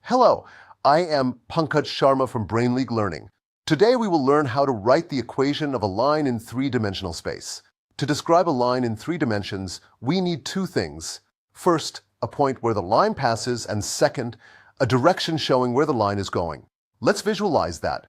Hello, I am Pankaj Sharma from Brain League Learning. Today we will learn how to write the equation of a line in three-dimensional space. To describe a line in three dimensions, we need two things. First, a point where the line passes, and second, a direction showing where the line is going. Let's visualize that.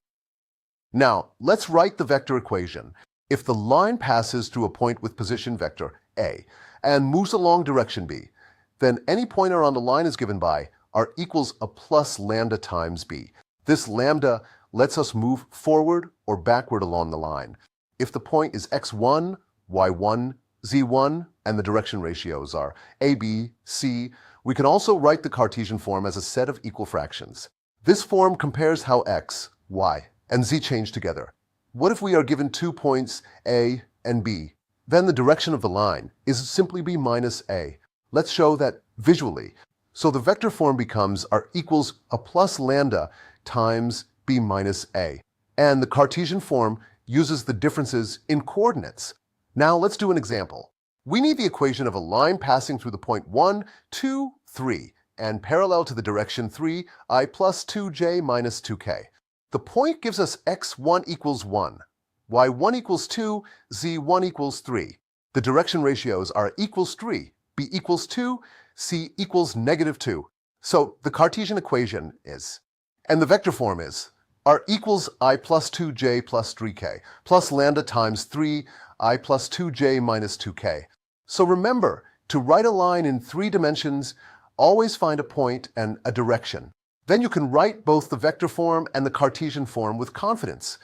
Now, let's write the vector equation. If the line passes through a point with position vector A and moves along direction B, then any pointer on the line is given by R equals a plus lambda times B. This lambda lets us move forward or backward along the line. If the point is x1, y1, z1, and the direction ratios are a, b, c, we can also write the Cartesian form as a set of equal fractions. This form compares how x, y, and z change together. What if we are given 2 points A and B? Then the direction of the line is simply b minus a. Let's show that visually. So the vector form becomes R equals a plus lambda times b minus a. And the Cartesian form uses the differences in coordinates. Now let's do an example. We need the equation of a line passing through the point 1, 2, 3, and parallel to the direction 3, I plus 2j minus 2k. The point gives us x1 equals 1, y1 equals 2, z1 equals 3. The direction ratios are equals 3, b equals 2, c equals negative 2. So the Cartesian equation is, and the vector form is, R equals I plus 2j plus 3k, plus lambda times 3, I plus 2j minus 2k. So remember, to write a line in three dimensions, always find a point and a direction. Then you can write both the vector form and the Cartesian form with confidence.